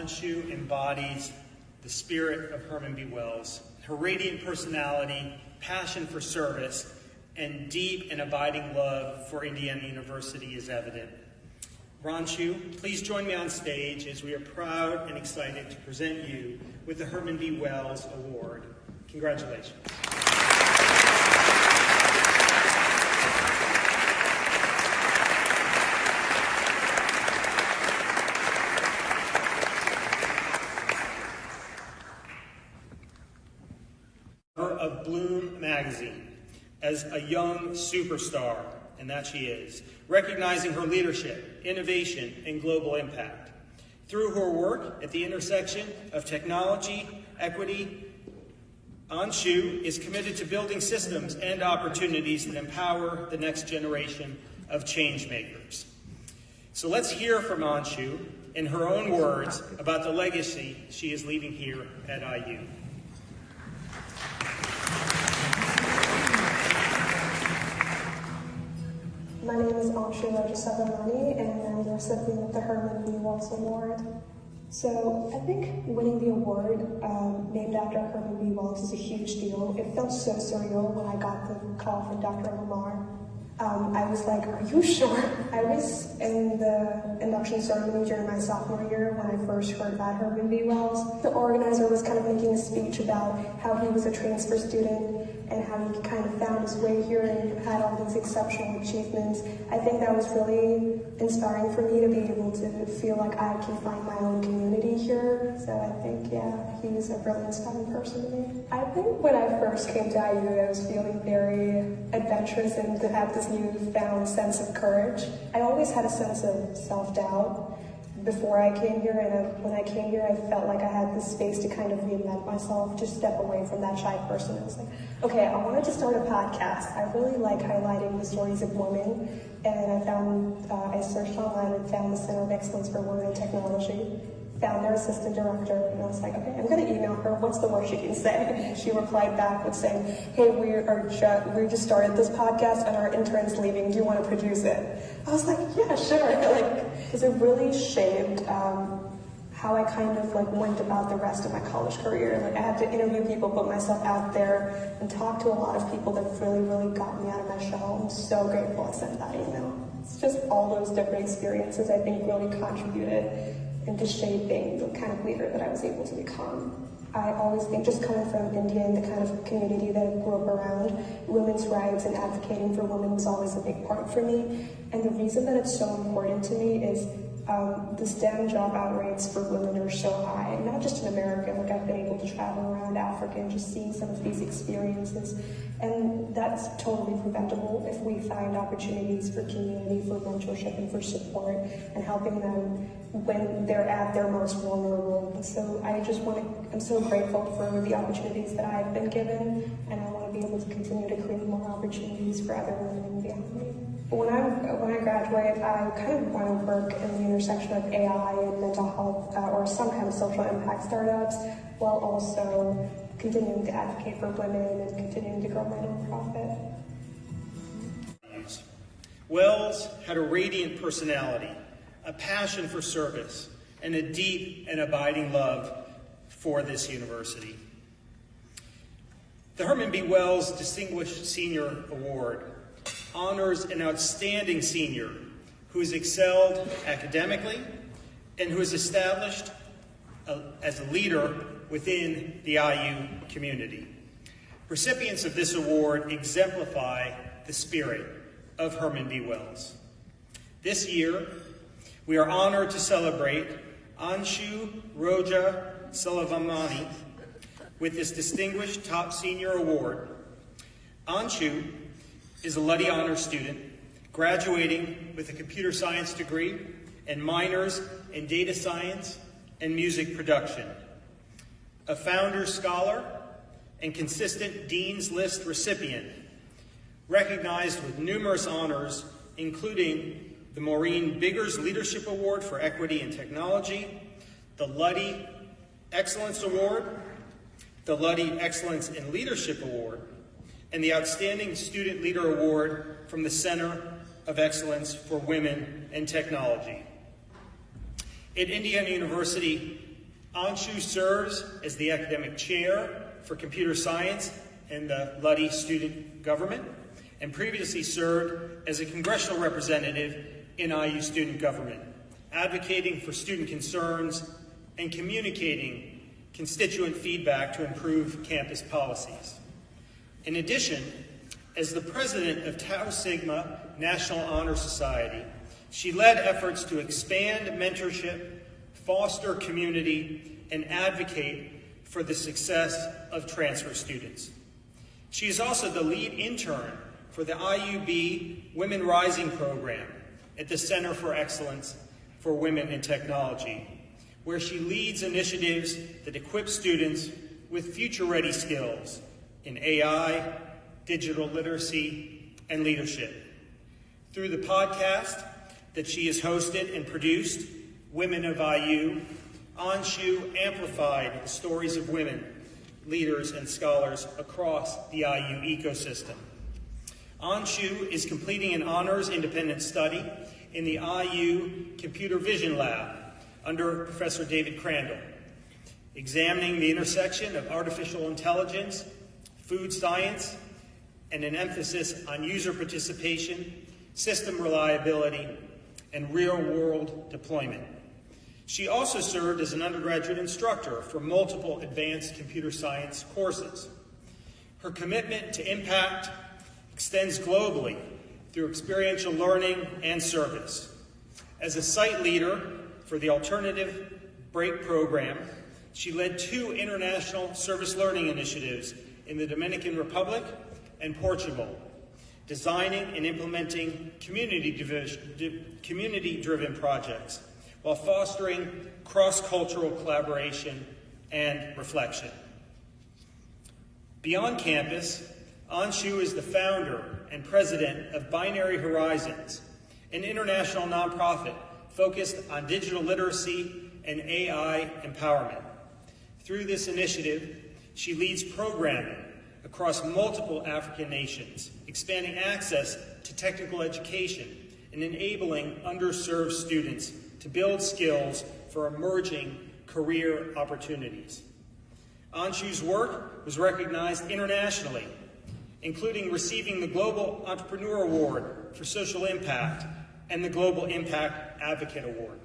Anshu embodies the spirit of Herman B. Wells. Her radiant personality, passion for service, and deep and abiding love for Indiana University is evident. Anshu, please join me on stage as we are proud and excited to present you with the Herman B. Wells Award. Congratulations. Of Bloom magazine as a young superstar, and that she is, recognizing her leadership, innovation, and global impact. Through her work at the intersection of technology, equity, Anshu is committed to building systems and opportunities that empower the next generation of change makers. So let's hear from Anshu in her own words about the legacy she is leaving here at IU. My name is Anshumalika Selvamani, and I'm the recipient of the Herman B. Wells Award. So I think winning the award named after Herman B. Wells is a huge deal. It felt so surreal when I got the call from Dr. Lamar. I was like, are you sure? I was in the induction ceremony during my sophomore year when I first heard about Herman B. Wells. The organizer was kind of making a speech about how he was a transfer student and how he kind of found his way here and had all these exceptional achievements. I think that was really inspiring for me to be able to feel like I can find my own community here. So I think, yeah, he's a really inspiring person to me. I think when I first came to IU, I was feeling very adventurous and to have this newfound sense of courage. I always had a sense of self-doubt before I came here, and when I came here, I felt like I had this space to kind of reinvent myself, just step away from that shy person. I was like, okay, I wanted to start a podcast. I really like highlighting the stories of women, and I searched online and found the Center of Excellence for Women in Technology, found their assistant director, and I was like, okay, I'm going to email her. What's the worst she can say? And she replied back with saying, hey, we just started this podcast and our intern's leaving. Do you want to produce it? I was like, yeah, sure. Because it really shaped how I kind of went about the rest of my college career. I had to interview people, put myself out there, and talk to a lot of people that really, really got me out of my shell. I'm so grateful I sent that email. It's just all those different experiences I think really contributed into shaping the kind of leader that I was able to become. I always think, just coming from India and the kind of community that I grew up around, women's rights and advocating for women was always a big part for me. And the reason that it's so important to me is the STEM job out rates for women are so high, not just in America. I've been able to travel around Africa and just seeing some of these experiences. And that's totally preventable if we find opportunities for community, for mentorship, and for support, and helping them when they're at their most vulnerable. And so I'm so grateful for the opportunities that I've been given, and I want to be able to continue to create more opportunities for other women behind me. When I graduate, I kind of want to work in the intersection of AI and mental health or some kind of social impact startups, while also continuing to advocate for women and continuing to grow my nonprofit. Wells had a radiant personality, a passion for service, and a deep and abiding love for this university. The Herman B. Wells Distinguished Senior Award honors an outstanding senior who has excelled academically and who is established as a leader within the IU community. Recipients of this award exemplify the spirit of Herman B. Wells. This year, we are honored to celebrate Anshumalika Selvamani with this distinguished top senior award. Anshu is a Luddy Honors student, graduating with a computer science degree and minors in data science and music production. A Founders Scholar and consistent Dean's List recipient, recognized with numerous honors, including the Maureen Biggers Leadership Award for Equity and Technology, the Luddy Excellence Award, the Luddy Excellence in Leadership Award, and the Outstanding Student Leader Award from the Center of Excellence for Women in Technology. At Indiana University, Anshu serves as the academic chair for computer science in the Luddy student government, and previously served as a congressional representative in IU student government, advocating for student concerns and communicating constituent feedback to improve campus policies. In addition, as the president of Tau Sigma National Honor Society, she led efforts to expand mentorship, foster community, and advocate for the success of transfer students. She is also the lead intern for the IUB Women Rising program at the Center for Excellence for Women in Technology, where she leads initiatives that equip students with future-ready skills in AI, digital literacy, and leadership. Through the podcast that she has hosted and produced, Women of IU, Anshu amplified the stories of women, leaders, and scholars across the IU ecosystem. Anshu is completing an honors independent study in the IU Computer Vision Lab under Professor David Crandall, examining the intersection of artificial intelligence, food science, and an emphasis on user participation, system reliability, and real-world deployment. She also served as an undergraduate instructor for multiple advanced computer science courses. Her commitment to impact extends globally through experiential learning and service. As a site leader for the Alternative Break program, she led 2 international service learning initiatives in the Dominican Republic and Portugal, designing and implementing community-driven projects while fostering cross-cultural collaboration and reflection. Beyond campus, Anshu is the founder and president of Binary Horizons, an international nonprofit focused on digital literacy and AI empowerment. Through this initiative, she leads programming across multiple African nations, expanding access to technical education and enabling underserved students to build skills for emerging career opportunities. Anshu's work was recognized internationally, including receiving the Global Entrepreneur Award for Social Impact and the Global Impact Advocate Award.